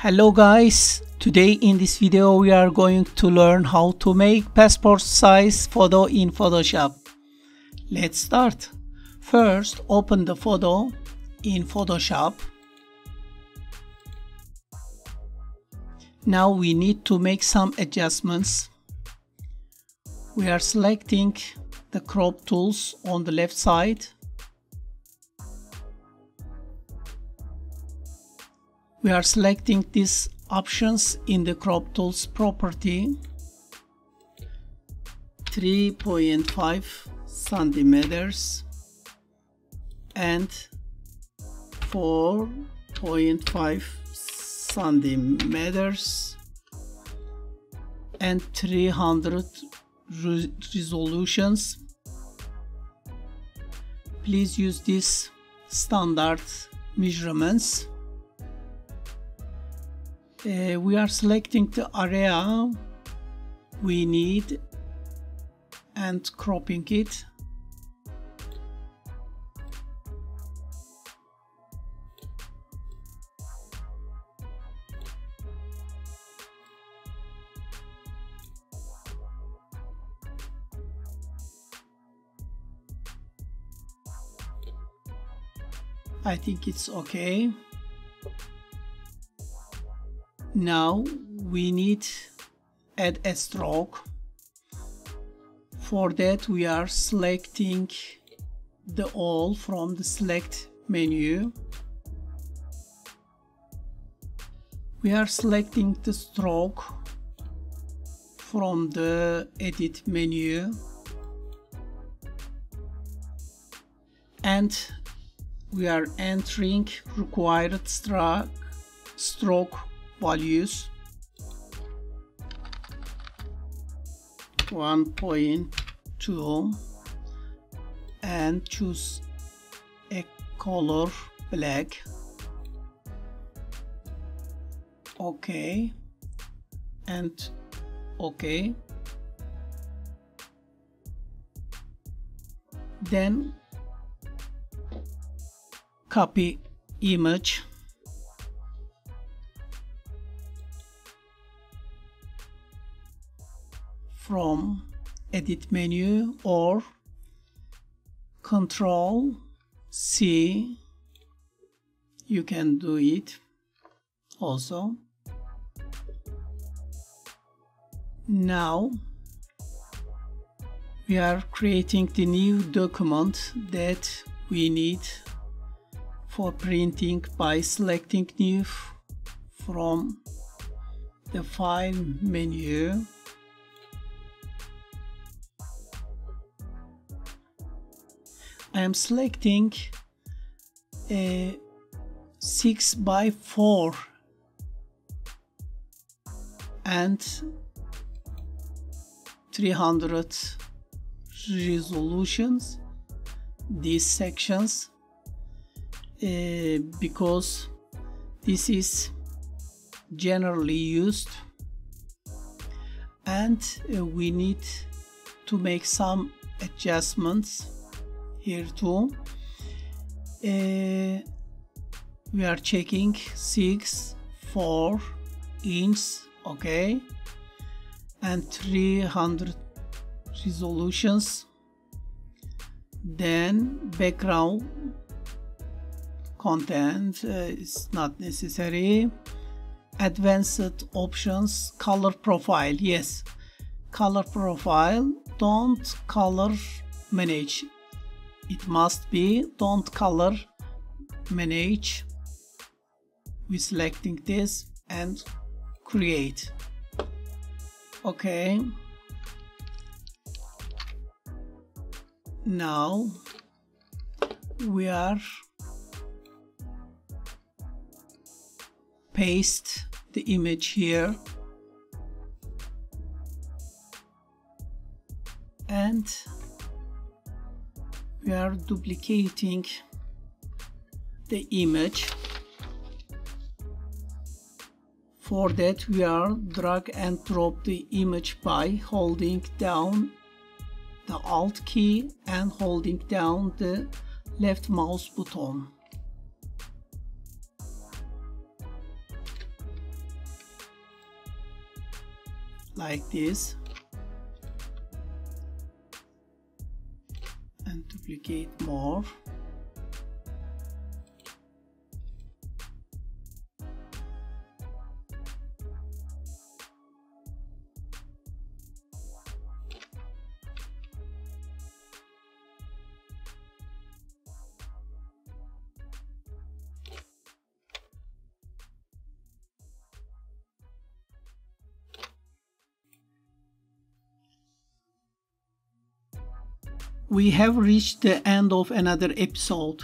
Hello guys, today in this video we are going to learn how to make passport size photo in Photoshop. Let's start. First, open the photo in Photoshop. Now we need to make some adjustments. We are selecting the crop tools on the left side. We are selecting these options in the crop tools property. 3.5 centimeters and 4.5 centimeters and 300 resolutions. Please use these standard measurements. We are selecting the area we need and cropping it. I think it's okay. Now we need add a stroke. For that we are selecting the all from the select menu. We are selecting the stroke from the edit menu and we are entering required stroke values. 1.2 and choose a color black. Okay and okay. Then copy image. From edit menu or Control C, you can do it also. Now we are creating the new document that we need for printing by selecting new from the file menu. I am selecting a 6x4 and 300 resolutions, these sections, because this is generally used and we need to make some adjustments here too. We are checking 6.4 inch, okay, and 300 resolutions. Then background content is not necessary. Advanced options, color profile, yes, color profile, don't color manage. It must be don't color manage. We're selecting this and create. Okay. Now we are paste the image here and we are duplicating the image. For that we are drag and drop the image by holding down the Alt key and holding down the left mouse button. like this and duplicate more. We have reached the end of another episode.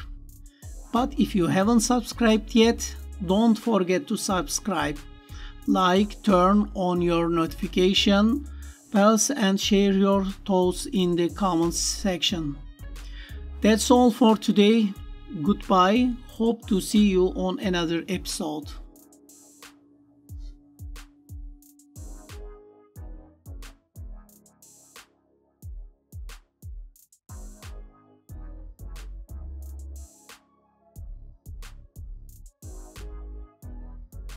But if you haven't subscribed yet, don't forget to subscribe, like, turn on your notification bells and share your thoughts in the comments section. That's all for today. Goodbye. Hope to see you on another episode.